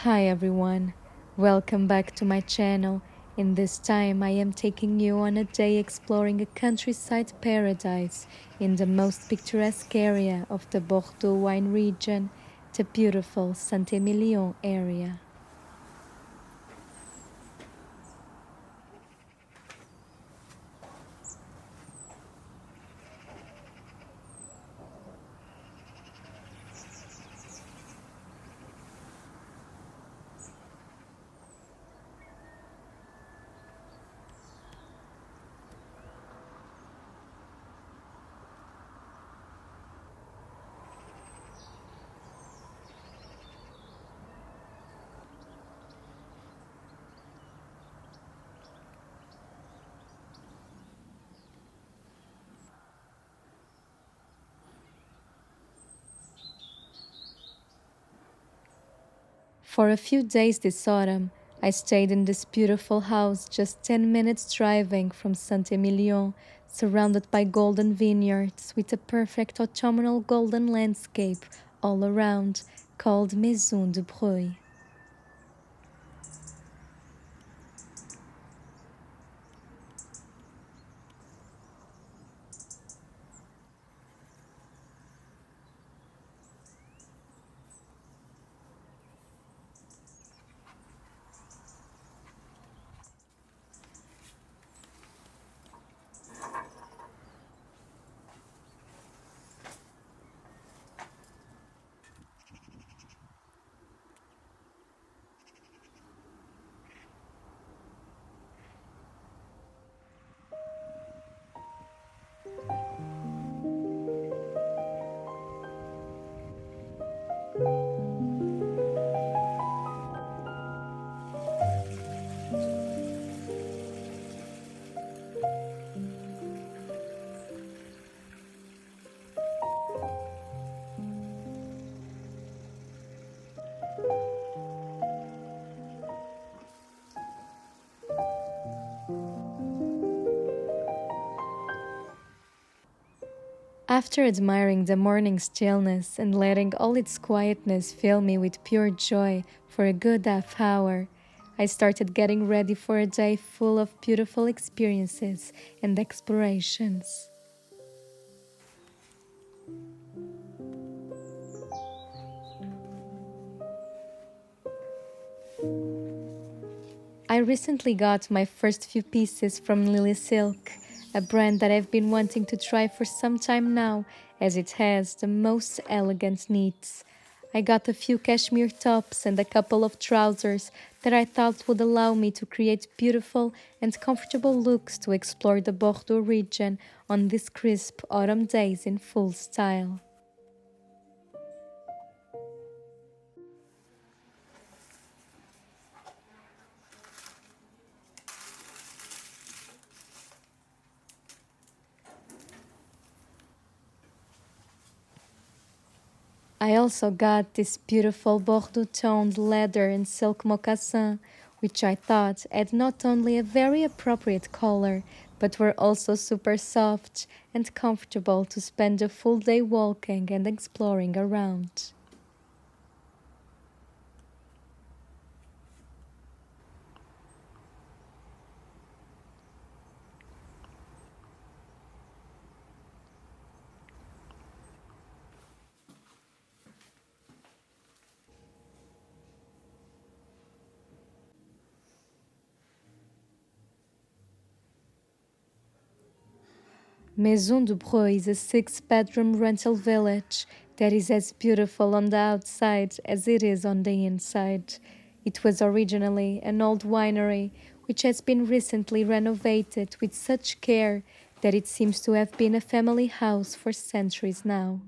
Hi everyone, welcome back to my channel. In this time I am taking you on a day exploring a countryside paradise in the most picturesque area of the Bordeaux wine region, the beautiful Saint-Émilion area. For a few days this autumn, I stayed in this beautiful house just 10 minutes driving from Saint-Émilion, surrounded by golden vineyards with a perfect autumnal golden landscape all around, called Maison Dubreuil. After admiring the morning stillness and letting all its quietness fill me with pure joy for a good half hour, I started getting ready for a day full of beautiful experiences and explorations. I recently got my first few pieces from Lily Silk, a brand that I've been wanting to try for some time now, as it has the most elegant knits. I got a few cashmere tops and a couple of trousers that I thought would allow me to create beautiful and comfortable looks to explore the Bordeaux region on these crisp autumn days in full style. I also got this beautiful Bordeaux toned leather and silk moccasin, which I thought had not only a very appropriate color, but were also super soft and comfortable to spend a full day walking and exploring around. Maison Dubreuil is a six-bedroom rental village that is as beautiful on the outside as it is on the inside. It was originally an old winery which has been recently renovated with such care that it seems to have been a family house for centuries now.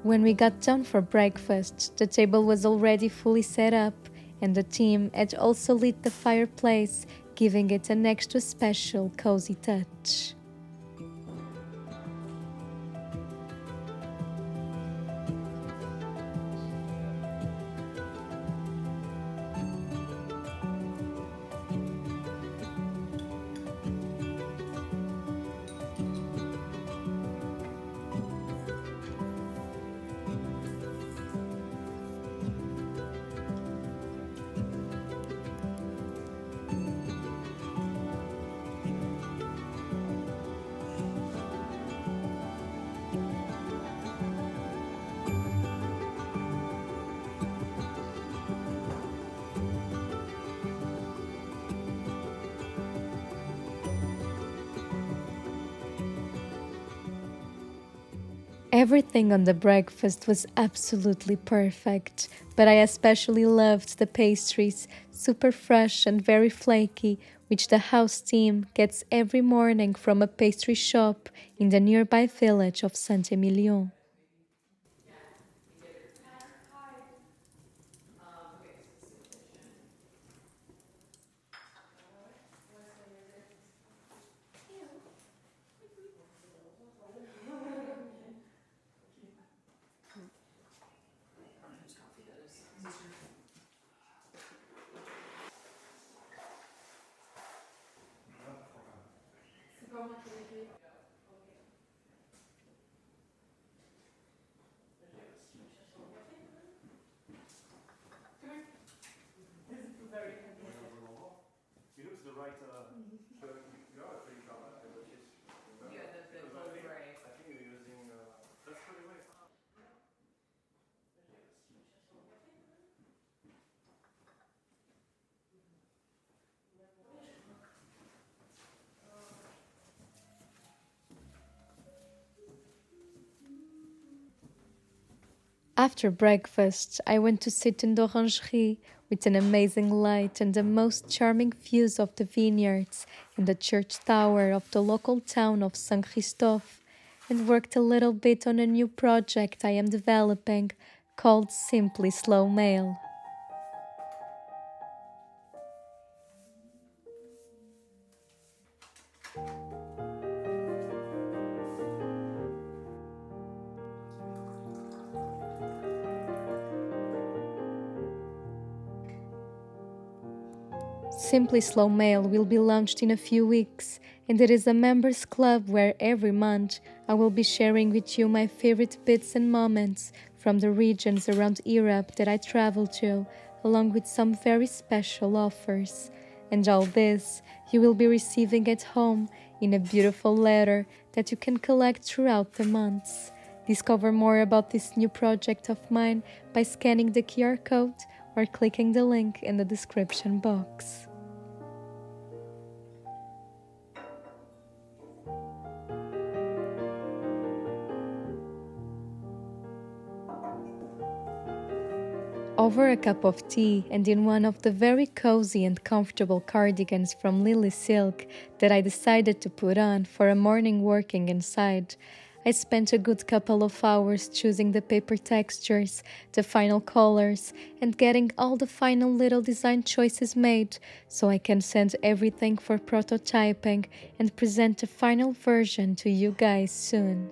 When we got down for breakfast, the table was already fully set up, and the team had also lit the fireplace giving it an extra special cozy touch. Everything on the breakfast was absolutely perfect, but I especially loved the pastries, super fresh and very flaky, which the house team gets every morning from a pastry shop in the nearby village of Saint-Émilion. After breakfast, I went to sit in the orangerie with an amazing light and the most charming views of the vineyards and the church tower of the local town of Saint Christophe, and worked a little bit on a new project I am developing called Simply Slow Mail. Simply Slow Mail will be launched in a few weeks, and it is a members club where every month I will be sharing with you my favorite bits and moments from the regions around Europe that I travel to, along with some very special offers. And all this you will be receiving at home in a beautiful letter that you can collect throughout the months. Discover more about this new project of mine by scanning the QR code or clicking the link in the description box. Over a cup of tea and in one of the very cozy and comfortable cardigans from Lily Silk that I decided to put on for a morning working inside, I spent a good couple of hours choosing the paper textures, the final colors, and getting all the final little design choices made so I can send everything for prototyping and present the final version to you guys soon.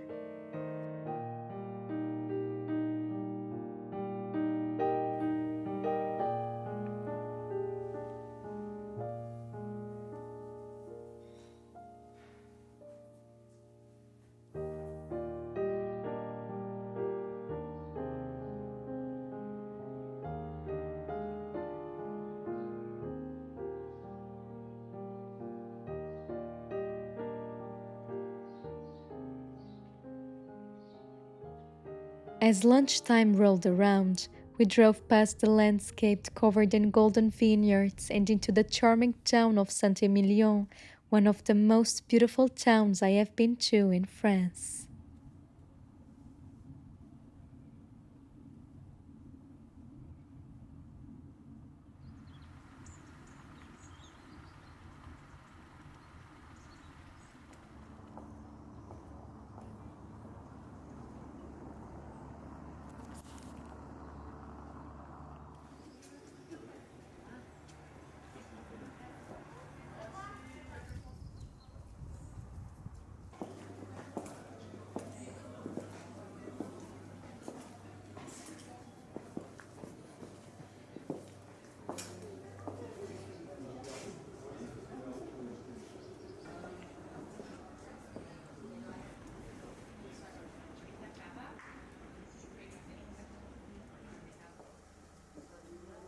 As lunchtime rolled around, we drove past the landscape covered in golden vineyards and into the charming town of Saint-Émilion, one of the most beautiful towns I have been to in France.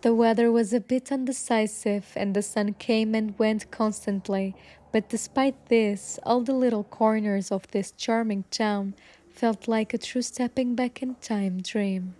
The weather was a bit undecisive and the sun came and went constantly, but despite this, all the little corners of this charming town felt like a true stepping back in time dream.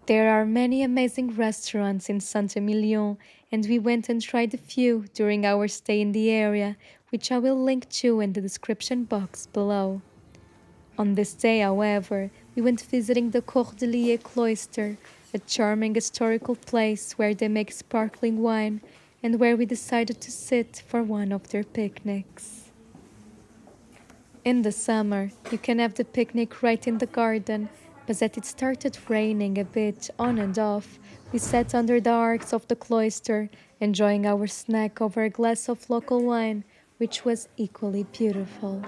There are many amazing restaurants in Saint-Émilion, and we went and tried a few during our stay in the area, which I will link to in the description box below. On this day, however, we went visiting the Cordeliers Cloister, a charming historical place where they make sparkling wine and where we decided to sit for one of their picnics. In the summer, you can have the picnic right in the garden, but as it started raining a bit on and off, we sat under the arcs of the cloister, enjoying our snack over a glass of local wine, which was equally beautiful.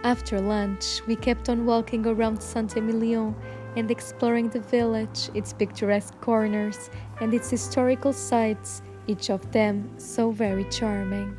After lunch, we kept on walking around Saint-Émilion and exploring the village, its picturesque corners, and its historical sites, each of them so very charming.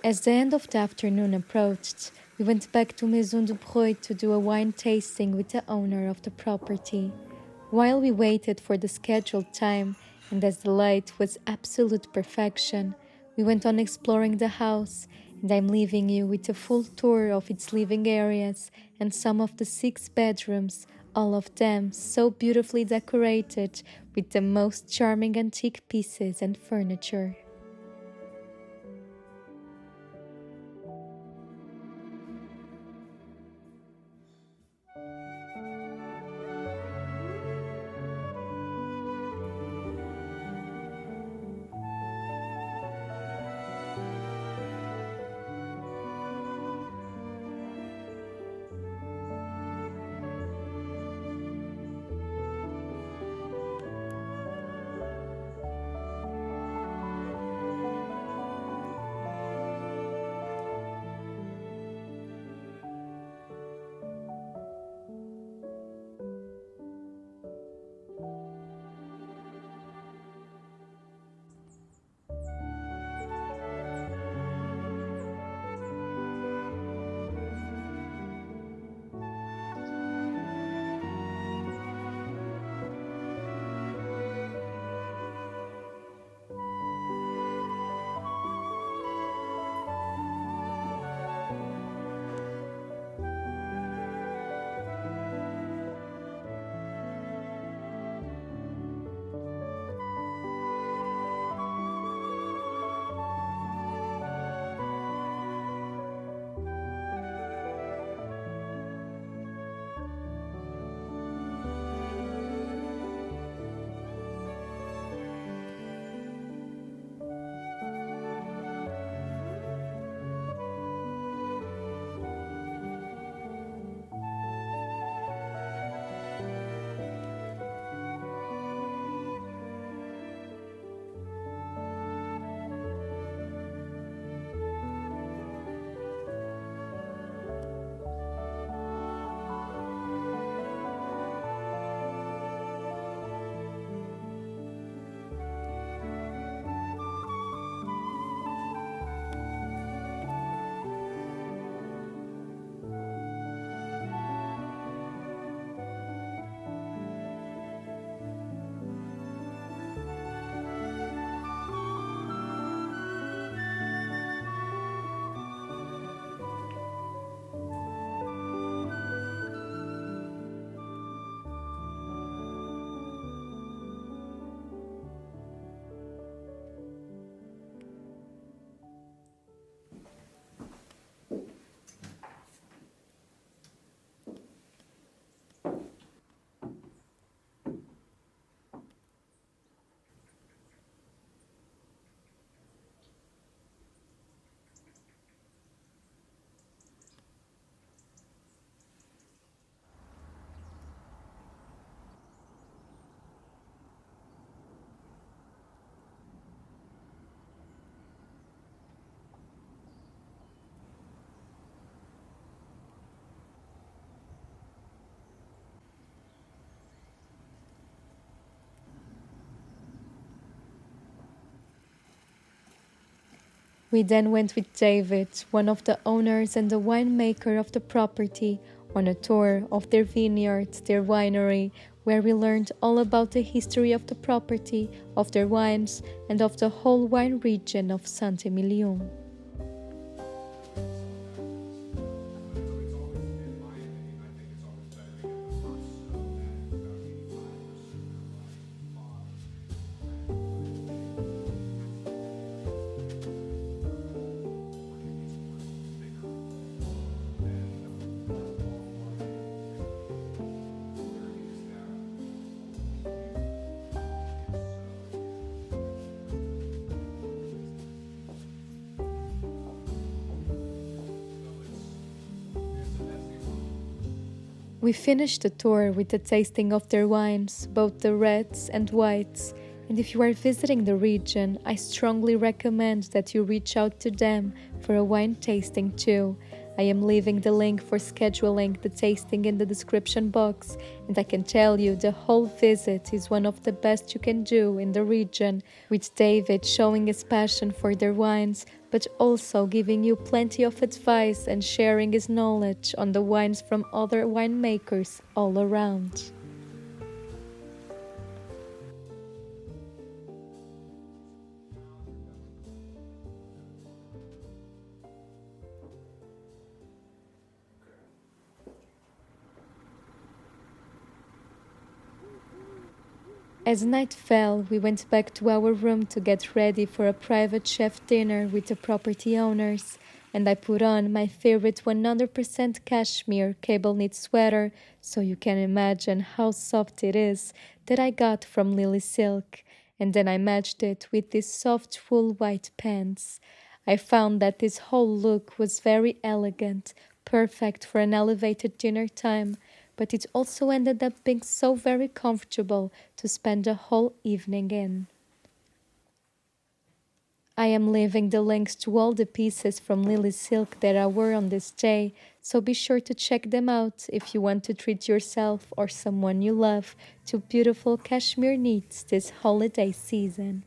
As the end of the afternoon approached, we went back to Maison Dubreuil to do a wine tasting with the owner of the property. While we waited for the scheduled time, and as the light was absolute perfection, we went on exploring the house, and I'm leaving you with a full tour of its living areas and some of the 6 bedrooms, all of them so beautifully decorated with the most charming antique pieces and furniture. We then went with David, one of the owners and the winemaker of the property, on a tour of their vineyard, their winery, where we learned all about the history of the property, of their wines, and of the whole wine region of Saint-Émilion. We finished the tour with a tasting of their wines, both the reds and whites, and if you are visiting the region, I strongly recommend that you reach out to them for a wine tasting too. I am leaving the link for scheduling the tasting in the description box, and I can tell you the whole visit is one of the best you can do in the region, with David showing his passion for their wines, but also giving you plenty of advice and sharing his knowledge on the wines from other winemakers all around. As night fell, we went back to our room to get ready for a private chef dinner with the property owners, and I put on my favorite 100% cashmere cable knit sweater, so you can imagine how soft it is, that I got from Lily Silk, and then I matched it with these soft wool white pants. I found that this whole look was very elegant, perfect for an elevated dinner time, but it also ended up being so very comfortable to spend the whole evening in. I am leaving the links to all the pieces from Lily Silk that I wore on this day, so be sure to check them out if you want to treat yourself or someone you love to beautiful cashmere knits this holiday season.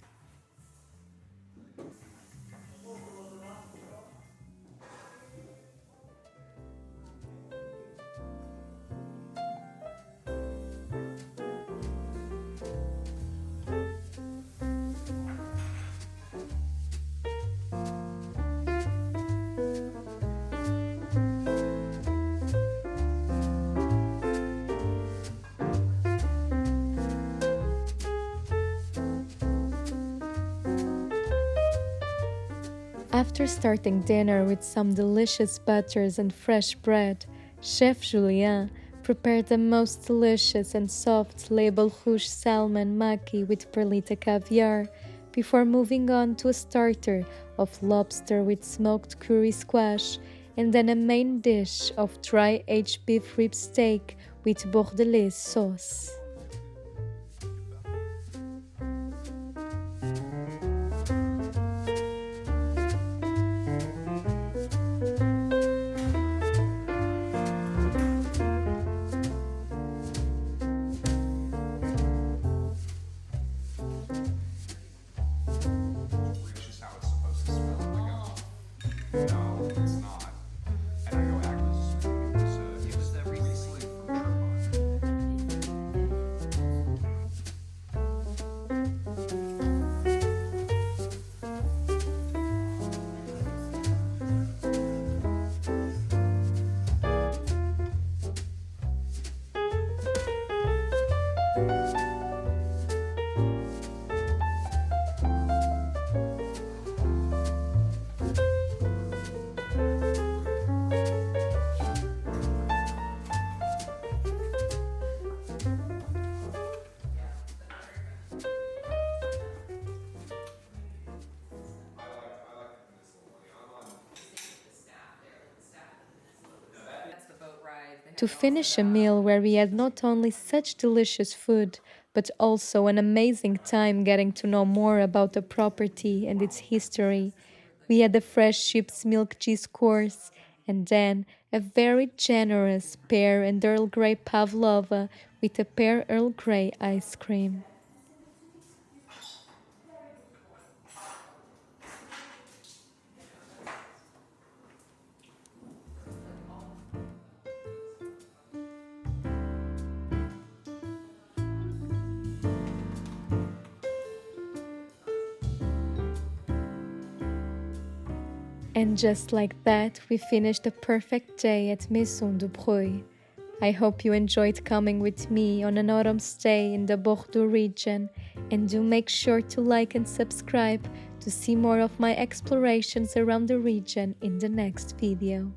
After starting dinner with some delicious butters and fresh bread, Chef Julien prepared the most delicious and soft label rouge salmon maki with perlita caviar, before moving on to a starter of lobster with smoked curry squash, and then a main dish of dry aged beef rib steak with Bordelaise sauce. To finish a meal where we had not only such delicious food, but also an amazing time getting to know more about the property and its history, we had a fresh sheep's milk cheese course, and then a very generous pear and Earl Grey pavlova with a pear Earl Grey ice cream. And just like that, we finished a perfect day at Maison Dubreuil. I hope you enjoyed coming with me on an autumn stay in the Bordeaux region, and do make sure to like and subscribe to see more of my explorations around the region in the next video.